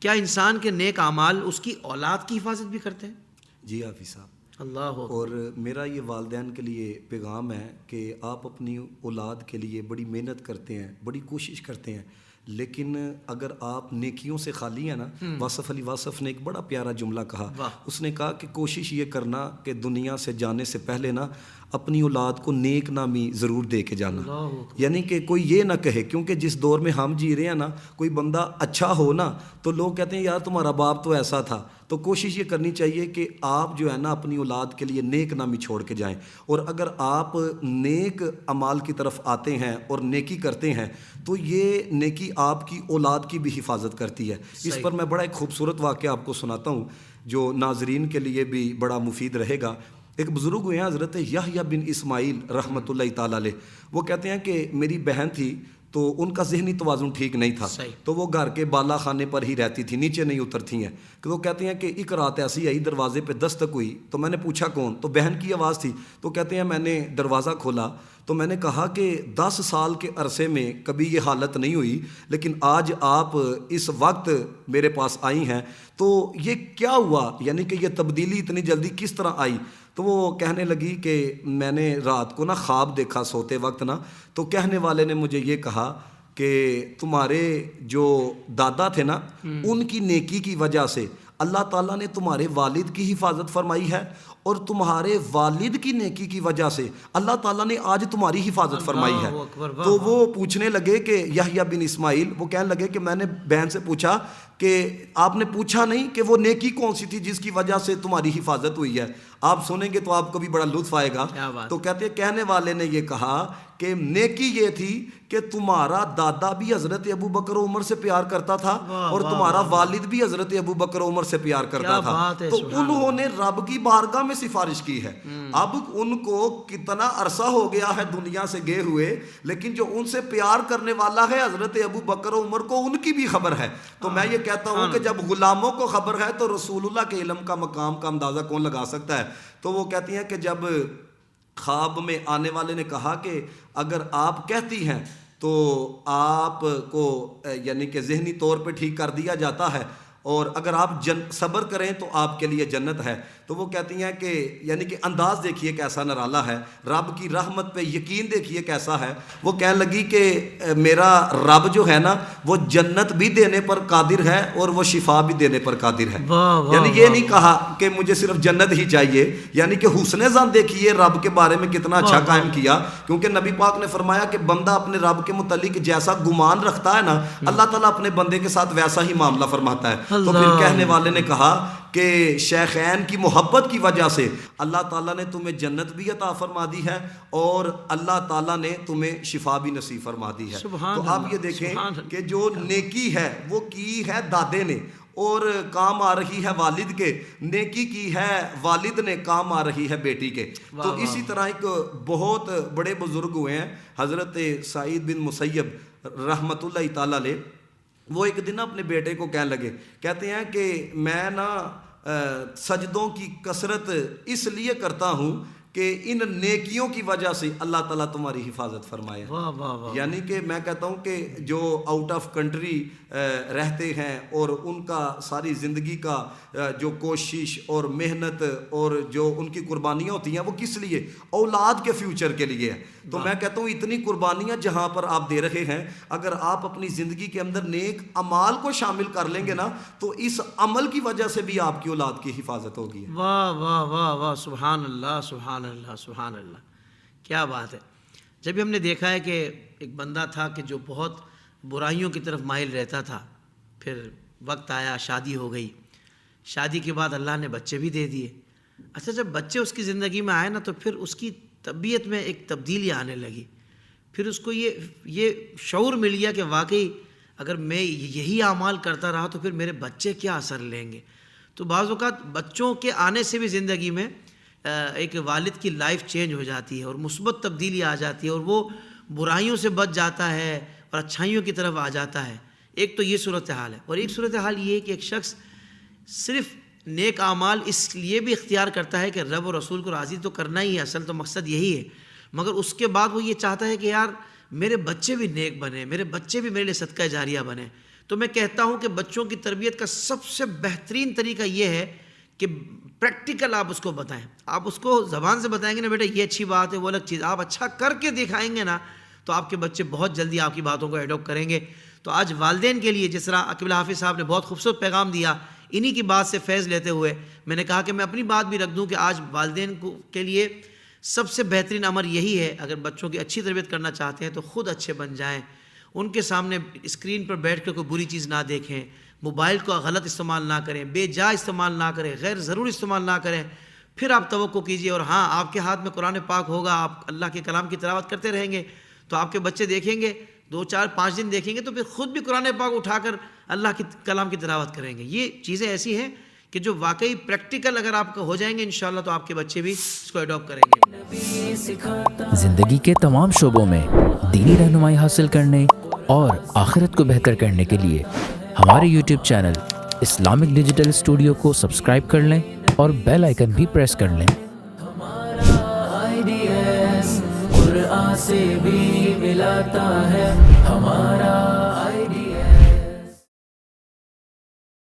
کیا انسان کے نیک اعمال اس کی اولاد کی حفاظت بھی کرتے ہیں؟ جی حافظ صاحب، اللہ اور میرا یہ والدین کے لیے پیغام ہے کہ آپ اپنی اولاد کے لیے بڑی محنت کرتے ہیں، بڑی کوشش کرتے ہیں، لیکن اگر آپ نیکیوں سے خالی ہیں نا، واصف علی واصف نے ایک بڑا پیارا جملہ کہا، اس نے کہا کہ کوشش یہ کرنا کہ دنیا سے جانے سے پہلے نا اپنی اولاد کو نیک نامی ضرور دے کے جانا، یعنی کہ کوئی یہ نہ کہے، کیونکہ جس دور میں ہم جی رہے ہیں نا، کوئی بندہ اچھا ہو نا تو لوگ کہتے ہیں یار تمہارا باپ تو ایسا تھا. تو کوشش یہ کرنی چاہیے کہ آپ جو ہے نا اپنی اولاد کے لیے نیک نامی چھوڑ کے جائیں، اور اگر آپ نیک اعمال کی طرف آتے ہیں اور نیکی کرتے ہیں تو یہ نیکی آپ کی اولاد کی بھی حفاظت کرتی ہے. اس پر میں بڑا ایک خوبصورت واقعہ آپ کو سناتا ہوں جو ناظرین کے لیے بھی بڑا مفید رہے گا. ایک بزرگ ہوئے ہیں حضرت یحییٰ بن اسماعیل رحمۃ اللہ تعالیٰ علیہ. وہ کہتے ہیں کہ میری بہن تھی تو ان کا ذہنی توازن ٹھیک نہیں تھا، تو وہ گھر کے بالا خانے پر ہی رہتی تھی، نیچے نہیں اترتی ہیں. کہ وہ کہتے ہیں کہ ایک رات ایسی آئی، دروازے پہ دستک ہوئی تو میں نے پوچھا کون، تو بہن کی آواز تھی. تو کہتے ہیں میں نے دروازہ کھولا تو میں نے کہا کہ 10 سال کے عرصے میں کبھی یہ حالت نہیں ہوئی، لیکن آج آپ اس وقت میرے پاس آئی ہیں تو یہ کیا ہوا، یعنی کہ یہ تبدیلی اتنی جلدی کس طرح آئی. تو وہ کہنے لگی کہ میں نے رات کو نا خواب دیکھا سوتے وقت نا، تو کہنے والے نے مجھے یہ کہا کہ تمہارے جو دادا تھے نا ان کی نیکی کی وجہ سے اللہ تعالیٰ نے تمہارے والد کی حفاظت فرمائی ہے، اور تمہارے والد کی نیکی کی وجہ سے اللہ تعالیٰ نے آج تمہاری حفاظت فرمائی ہے. تو وہ پوچھنے لگے کہ یحییٰ بن اسماعیل، وہ کہنے لگے کہ میں نے بہن سے پوچھا کہ آپ نے پوچھا نہیں کہ وہ نیکی کون سی تھی جس کی وجہ سے تمہاری حفاظت ہوئی ہے. آپ سنیں گے تو آپ کو بھی بڑا لطف آئے گا. تو کہتے ہیں کہنے والے نے یہ کہا کہ نیکی یہ تھی کہ تمہارا دادا بھی حضرت ابو بکر و عمر سے پیار کرتا تھا اور تمہارا والد بھی حضرت ابو بکر و عمر سے پیار کرتا تھا. تو انہوں نے رب کی بارگاہ میں سفارش کی ہے. اب ان کو کتنا عرصہ ہو گیا ہے دنیا سے گئے ہوئے، لیکن جو ان سے پیار کرنے والا ہے حضرت ابو بکر و عمر کو ان کی بھی خبر ہے. تو میں یہ کہتا ہوں کہ جب غلاموں کو خبر ہے تو رسول اللہ کے علم کا مقام کا اندازہ کون لگا سکتا ہے. تو وہ کہتی ہیں کہ جب خواب میں آنے والے نے کہا کہ اگر آپ کہتی ہیں تو آپ کو یعنی کہ ذہنی طور پہ ٹھیک کر دیا جاتا ہے، اور اگر آپ صبر کریں تو آپ کے لیے جنت ہے. تو وہ کہتی ہیں کہ یعنی کہ انداز دیکھیے کیسا نرالا ہے، رب کی رحمت پہ یقین دیکھیے کیسا ہے. وہ کہنے لگی کہ میرا رب جو ہے نا وہ جنت بھی دینے پر قادر ہے اور وہ شفا بھی دینے پر قادر ہے. یعنی یہ نہیں کہا کہ مجھے صرف جنت ہی چاہیے، یعنی کہ حسن ظن دیکھیے رب کے بارے میں کتنا اچھا قائم کیا. کیونکہ نبی پاک نے فرمایا کہ بندہ اپنے رب کے متعلق جیسا گمان رکھتا ہے نا، اللہ تعالیٰ اپنے بندے کے ساتھ ویسا ہی معاملہ فرماتا ہے. تو پھر کہنے والے نے کہا کہ شیخین کی محبت کی وجہ سے اللہ تعالیٰ نے تمہیں جنت بھی عطا فرما دی ہے اور اللہ تعالیٰ نے تمہیں شفا بھی نصیب فرما دی ہے. تو آپ یہ دیکھیں کہ جو نیکی ہے وہ کی ہے دادے نے اور کام آ رہی ہے والد کے، نیکی کی ہے والد نے، کام آ رہی ہے بیٹی کے. تو اسی طرح ایک بہت بڑے بزرگ ہوئے ہیں حضرت سعید بن مسیب رحمۃ اللہ تعالیٰ علیہ. وہ ایک دن اپنے بیٹے کو کہنے لگے، کہتے ہیں کہ میں نا سجدوں کی کثرت اس لیے کرتا ہوں کہ ان نیکیوں کی وجہ سے اللہ تعالیٰ تمہاری حفاظت فرمائے. یعنی کہ میں کہتا ہوں کہ جو آؤٹ آف کنٹری رہتے ہیں اور ان کا ساری زندگی کا جو کوشش اور محنت اور جو ان کی قربانیاں ہوتی ہیں وہ کس لیے؟ اولاد کے فیوچر کے لیے ہے. تو میں کہتا ہوں اتنی قربانیاں جہاں پر آپ دے رہے ہیں، اگر آپ اپنی زندگی کے اندر نیک اعمال کو شامل کر لیں گے نا تو اس عمل کی وجہ سے بھی آپ کی اولاد کی حفاظت ہوگی. واہ واہ واہ واہ، سبحان اللہ سبحان اللہ سبحان اللہ، کیا بات ہے. جب ہم نے دیکھا ہے کہ ایک بندہ تھا کہ جو بہت برائیوں کی طرف مائل رہتا تھا، پھر وقت آیا شادی ہو گئی، شادی کے بعد اللہ نے بچے بھی دے دیے. اچھا جب بچے اس کی زندگی میں آئے نا تو پھر اس کی طبیعت میں ایک تبدیلی آنے لگی. پھر اس کو یہ شعور مل گیا کہ واقعی اگر میں یہی اعمال کرتا رہا تو پھر میرے بچے کیا اثر لیں گے. تو بعض اوقات بچوں کے آنے سے بھی زندگی میں ایک والد کی لائف چینج ہو جاتی ہے اور مثبت تبدیلی آ جاتی ہے اور وہ برائیوں سے بچ جاتا ہے اور اچھائیوں کی طرف آ جاتا ہے. ایک تو یہ صورتحال ہے، اور ایک صورتحال یہ ہے کہ ایک شخص صرف نیک اعمال اس لیے بھی اختیار کرتا ہے کہ رب و رسول کو راضی تو کرنا ہی ہے، اصل تو مقصد یہی ہے، مگر اس کے بعد وہ یہ چاہتا ہے کہ یار میرے بچے بھی نیک بنے، میرے بچے بھی میرے لیے صدقہ جاریہ بنے. تو میں کہتا ہوں کہ بچوں کی تربیت کا سب سے بہترین طریقہ یہ ہے کہ پریکٹیکل آپ اس کو بتائیں. آپ اس کو زبان سے بتائیں گے نا بیٹا یہ اچھی بات ہے وہ الگ چیز, آپ اچھا کر کے دکھائیں گے نا تو آپ کے بچے بہت جلدی آپ کی باتوں کو ایڈاپٹ کریں گے. تو آج والدین کے لیے جس طرح عقیل حافظ صاحب نے بہت خوبصورت پیغام دیا, انہی کی بات سے فیض لیتے ہوئے میں نے کہا کہ میں اپنی بات بھی رکھ دوں کہ آج والدین کے لیے سب سے بہترین امر یہی ہے, اگر بچوں کی اچھی تربیت کرنا چاہتے ہیں تو خود اچھے بن جائیں. ان کے سامنے اسکرین پر بیٹھ کر کوئی بری چیز نہ دیکھیں, موبائل کو غلط استعمال نہ کریں, بے جا استعمال نہ کریں, غیر ضروری استعمال نہ کریں. پھر آپ توقع کیجئے, اور ہاں آپ کے ہاتھ میں قرآن پاک ہوگا, آپ اللہ کے کلام کی تلاوت کرتے رہیں گے تو آپ کے بچے دیکھیں گے 2 4 5 دن دیکھیں گے تو پھر خود بھی قرآن پاک اٹھا کر اللہ کے کلام کی تلاوت کریں گے. یہ چیزیں ایسی ہیں کہ جو واقعی پریکٹیکل اگر آپ ہو جائیں گے انشاءاللہ تو آپ کے بچے بھی اس کو اڈاپٹ کریں گے. زندگی کے تمام شعبوں میں دینی رہنمائی حاصل کرنے اور آخرت کو بہتر کرنے کے لیے ہمارے YouTube channel Islamic digital studio کو سبسکرائب کر لیں اور بیل آئیکن بھی پریس کر لیں. قرآن سے بھی ملاتا ہے ہمارا